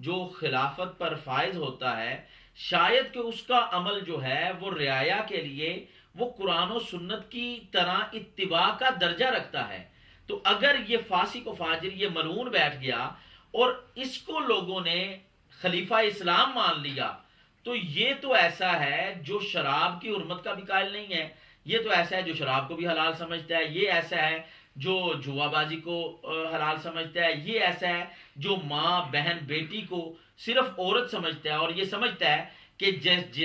جو خلافت پر فائز ہوتا ہے شاید کہ اس کا عمل جو ہے وہ رعایا کے لیے وہ قرآن و سنت کی طرح اتباع کا درجہ رکھتا ہے. تو اگر یہ فاسق و فاجر یہ ملعون بیٹھ گیا اور اس کو لوگوں نے خلیفہ اسلام مان لیا تو یہ تو ایسا ہے جو شراب کی حرمت کا بھی قائل نہیں ہے، یہ تو ایسا ہے جو شراب کو بھی حلال سمجھتا ہے، یہ ایسا ہے جو جوا بازی کو حلال سمجھتا ہے، یہ ایسا ہے جو ماں بہن بیٹی کو صرف عورت سمجھتا ہے اور یہ سمجھتا ہے کہ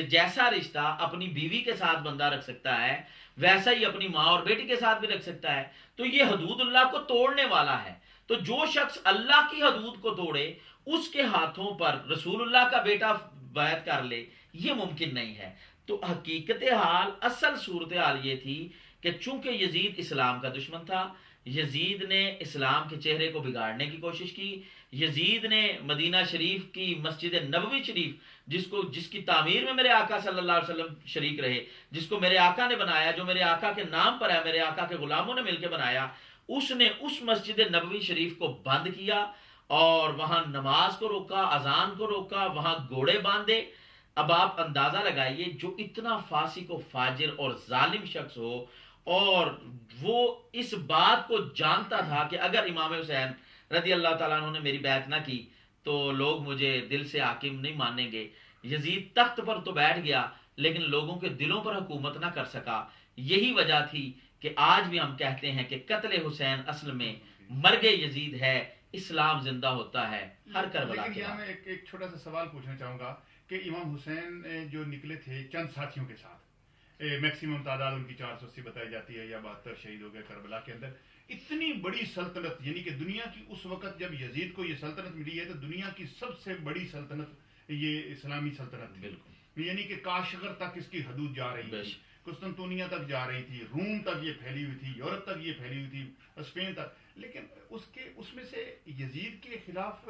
جیسا رشتہ اپنی بیوی کے ساتھ بندہ رکھ سکتا ہے ویسا ہی اپنی ماں اور بیٹی کے ساتھ بھی رکھ سکتا ہے. تو یہ حدود اللہ کو توڑنے والا ہے. تو جو شخص اللہ کی حدود کو توڑے اس کے ہاتھوں پر رسول اللہ کا بیٹا بیعت کر لے یہ ممکن نہیں ہے. تو حقیقت حال اصل صورتحال یہ تھی کہ چونکہ یزید اسلام کا دشمن تھا، یزید نے اسلام کے چہرے کو بگاڑنے کی کوشش کی، یزید نے مدینہ شریف کی مسجد نبوی شریف جس کی تعمیر میں میرے آقا صلی اللہ علیہ وسلم شریک رہے، جس کو میرے آقا نے بنایا، جو میرے آقا کے نام پر ہے، میرے آقا کے غلاموں نے مل کے بنایا، اس نے اس مسجد نبوی شریف کو بند کیا اور وہاں نماز کو روکا، اذان کو روکا، وہاں گھوڑے باندھے. اب آپ اندازہ لگائیے جو اتنا فاسق و فاجر اور ظالم شخص ہو اور وہ اس بات کو جانتا تھا کہ اگر امام حسین رضی اللہ تعالیٰ عنہ نے میری بیعت نہ کی تو لوگ مجھے دل سے حاکم نہیں مانیں گے. یزید تخت پر تو بیٹھ گیا لیکن لوگوں کے دلوں پر حکومت نہ کر سکا. یہی وجہ تھی کہ آج بھی ہم کہتے ہیں کہ قتل حسین اصل میں مرگ یزید ہے، اسلام زندہ ہوتا ہے ہر کربلا کے بعد. لیکن یہاں میں ایک چھوٹا سا سوال پوچھنا چاہوں گا کہ امام حسین جو نکلے تھے چند ساتھیوں کے ساتھ، میکسیمم تعداد ان کی 480 بتائی جاتی ہے یا 72 شہید ہو گئے کربلا کے اندر. اتنی بڑی سلطنت، یعنی کہ دنیا کی اس وقت جب یزید کو یہ سلطنت ملی ہے تو دنیا کی سب سے بڑی سلطنت یہ اسلامی سلطنت تھی. بالکل، یعنی کہ کاشغر تک اس کی حدود جا رہی تھی، قسطنطنیہ تک جا رہی تھی، روم تک یہ پھیلی ہوئی تھی، یورپ تک یہ پھیلی ہوئی تھی، اسپین تک. لیکن اس میں سے یزید کے خلاف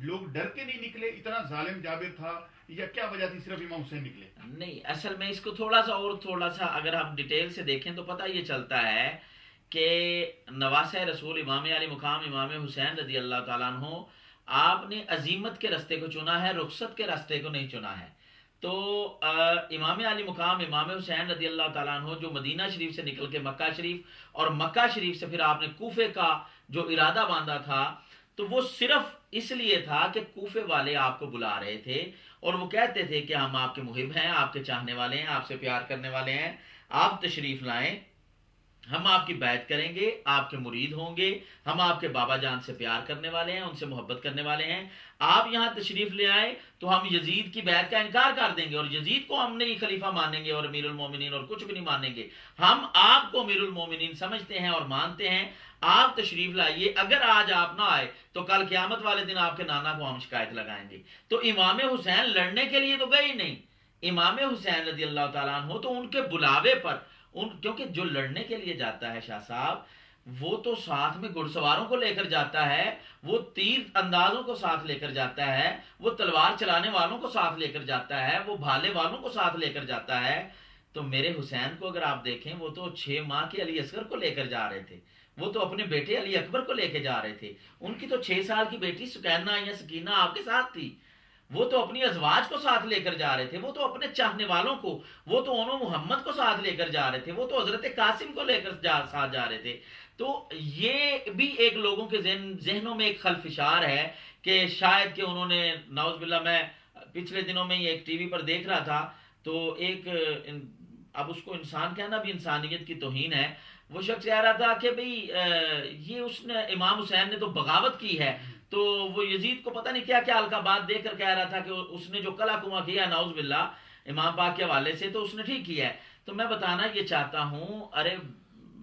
لوگ ڈر کے نہیں نکلے؟ اتنا ظالم جابر تھا یا کیا وجہ تھی صرف امام حسین نکلے؟ نہیں، اصل میں اس کو تھوڑا سا اگر ہم ڈیٹیل سے دیکھیں تو پتہ یہ چلتا ہے کہ نواسہ رسول امام علی مقام امام حسین رضی اللہ تعالیٰ عنہ آپ نے عزیمت کے راستے کو چنا ہے، رخصت کے راستے کو نہیں چنا ہے. تو امام علی مقام امام حسین رضی اللہ تعالیٰ عنہ جو مدینہ شریف سے نکل کے مکہ شریف اور مکہ شریف سے پھر آپ نے کوفے کا جو ارادہ باندھا تھا تو وہ صرف اس لیے تھا کہ کوفے والے آپ کو بلا رہے تھے اور وہ کہتے تھے کہ ہم آپ کے محب ہیں، آپ کے چاہنے والے ہیں، آپ سے پیار کرنے والے ہیں، آپ تشریف لائیں، ہم آپ کی بیعت کریں گے، آپ کے مرید ہوں گے، ہم آپ کے بابا جان سے پیار کرنے والے ہیں، ان سے محبت کرنے والے ہیں، آپ یہاں تشریف لے آئے تو ہم یزید کی بیعت کا انکار کر دیں گے اور یزید کو ہم نہیں خلیفہ مانیں گے اور امیر المومنین اور کچھ بھی نہیں مانیں گے، ہم آپ کو امیر المومنین سمجھتے ہیں اور مانتے ہیں، آپ تشریف لائیے، اگر آج آپ نہ آئے تو کل قیامت والے دن آپ کے نانا کو ہم شکایت لگائیں گے. تو امام حسین لڑنے کے لیے تو گئے ہی نہیں. امام حسین رضی اللہ تعالیٰ عنہ تو ان کے بلاوے پر کیونکہ جو لڑنے کے لیے جاتا ہے شاہ صاحب وہ تو ساتھ میں گھڑ سواروں کو لے کر جاتا ہے، وہ تیر اندازوں کو ساتھ لے کر جاتا ہے، وہ تلوار چلانے والوں کو ساتھ لے کر جاتا ہے، وہ بھالے والوں کو ساتھ لے کر جاتا ہے. تو میرے حسین کو اگر آپ دیکھیں وہ تو 6 ماہ کے علی اصغر کو لے کر جا رہے تھے، وہ تو اپنے بیٹے علی اکبر کو لے کے جا رہے تھے، ان کی تو 6 سال کی بیٹی سکینہ یا سکینہ آپ کے ساتھ تھی، وہ تو اپنی ازواج کو ساتھ لے کر جا رہے تھے، وہ تو اپنے چاہنے والوں کو، وہ تو انہوں محمد کو ساتھ لے کر جا رہے تھے، وہ تو حضرت قاسم کو لے کر ساتھ جا رہے تھے. تو یہ بھی ایک لوگوں کے ذہنوں میں ایک خلفشار ہے کہ شاید کہ انہوں نے نعوذ باللہ، میں پچھلے دنوں میں ایک ٹی وی پر دیکھ رہا تھا تو ایک اب اس کو انسان کہنا بھی انسانیت کی توہین ہے، وہ شخص کہہ رہا تھا کہ بھئی یہ اس نے امام حسین نے تو بغاوت کی ہے، تو وہ یزید کو پتہ نہیں کیا کیا القابات دے کر کہہ رہا تھا کہ اس نے جو کلا کما کیا نعوذ باللہ امام پاک کے حوالے سے تو اس نے ٹھیک کیا ہے. تو میں بتانا یہ چاہتا ہوں ارے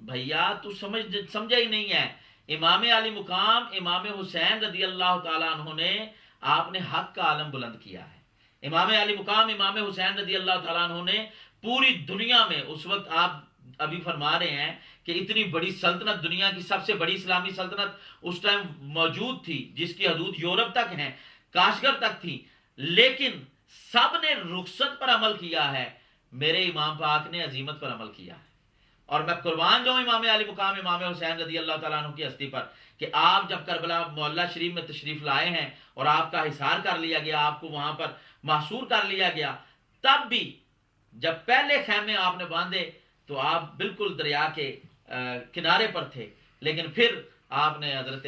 بھیا تو سمجھا ہی نہیں ہے، امام علی مقام امام حسین رضی اللہ تعالیٰ عنہ نے آپ نے حق کا عالم بلند کیا ہے. امام علی مقام امام حسین رضی اللہ تعالیٰ عنہ نے پوری دنیا میں اس وقت آپ ابھی فرما رہے ہیں کہ اتنی بڑی سلطنت، دنیا کی سب سے بڑی اسلامی سلطنت اس ٹائم موجود تھی جس کی حدود یورپ تک ہیں، کاشغر تک تھی، لیکن سب نے رخصت پر عمل کیا ہے، میرے امام پاک نے عزیمت پر عمل کیا ہے. اور میں قربان جاؤں امام علی مقام امام حسین رضی اللہ تعالیٰ عنہ کی ہستی پر کہ آپ جب کربلا معلیٰ شریف میں تشریف لائے ہیں اور آپ کا حصار کر لیا گیا، آپ کو وہاں پر محصور کر لیا گیا، تب بھی جب پہلے خیمے آپ نے باندھے تو آپ بالکل دریا کے کنارے پر تھے، لیکن پھر آپ نے حضرت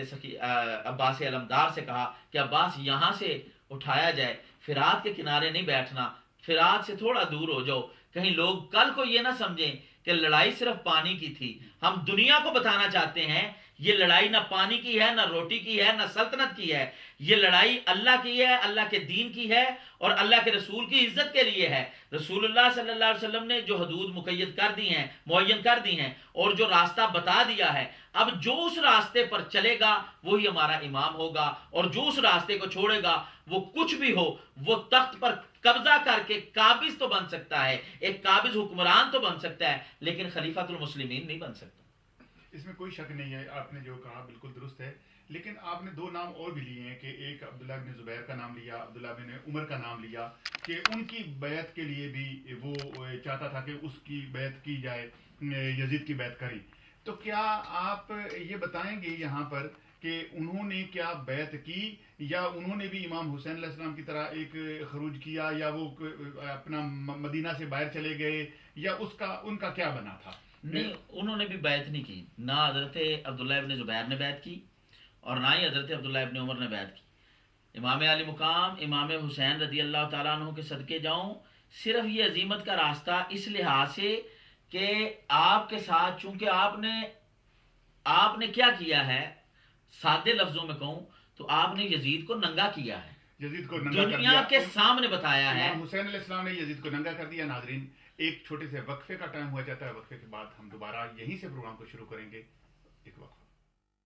عباس علمدار سے کہا کہ عباس یہاں سے اٹھایا جائے، فرات کے کنارے نہیں بیٹھنا، فرات سے تھوڑا دور ہو جاؤ، کہیں لوگ کل کو یہ نہ سمجھیں کہ لڑائی صرف پانی کی تھی۔ ہم دنیا کو بتانا چاہتے ہیں یہ لڑائی نہ پانی کی ہے، نہ روٹی کی ہے، نہ سلطنت کی ہے، یہ لڑائی اللہ کی ہے، اللہ کے دین کی ہے اور اللہ کے رسول کی عزت کے لیے ہے۔ رسول اللہ صلی اللہ علیہ وسلم نے جو حدود مقید کر دی ہیں، معین کر دی ہیں، اور جو راستہ بتا دیا ہے، اب جو اس راستے پر چلے گا وہی ہمارا امام ہوگا، اور جو اس راستے کو چھوڑے گا وہ کچھ بھی ہو، وہ تخت پر قبضہ کر کے قابض تو بن سکتا ہے، ایک قابض حکمران تو بن سکتا ہے، لیکن خلیفۃ المسلمین نہیں بن سکتا۔ اس میں کوئی شک نہیں ہے، آپ نے جو کہا بالکل درست ہے، لیکن آپ نے دو نام اور بھی لیے ہیں کہ ایک عبداللہ بن زبیر کا نام لیا، عبداللہ بن عمر کا نام لیا، کہ ان کی بیعت کے لیے بھی وہ چاہتا تھا کہ اس کی بیعت کی جائے، یزید کی بیعت کری۔ تو کیا آپ یہ بتائیں گے یہاں پر کہ انہوں نے کیا بیعت کی، یا انہوں نے بھی امام حسین علیہ السلام کی طرح ایک خروج کیا، یا وہ اپنا مدینہ سے باہر چلے گئے، یا ان کا کیا بنا تھا؟ نہیں، انہوں نے بھی بیعت نہیں کی، نہ حضرت عبداللہ ابن زبیر نے بیعت کی اور نہ ہی حضرت عبداللہ ابن عمر نے بیعت کی۔ امام علی مقام امام حسین رضی اللہ تعالیٰ عنہ کے صدقے جاؤں، صرف یہ عظیمت کا راستہ اس لحاظ سے کہ آپ کے ساتھ، چونکہ آپ نے کیا کیا ہے، سادے لفظوں میں کہوں تو آپ نے یزید کو ننگا کیا ہے، یزید کو ننگا کر دیا، دنیا کے سامنے بتایا ہے۔ امام حسین علیہ السلام نے یزید کو ننگا کر دیا۔ ناظرین، ایک چھوٹے سے وقفے کا ٹائم ہوا جاتا ہے، وقفے کے بعد ہم دوبارہ یہیں سے پروگرام کو شروع کریں گے۔ ایک وقفہ۔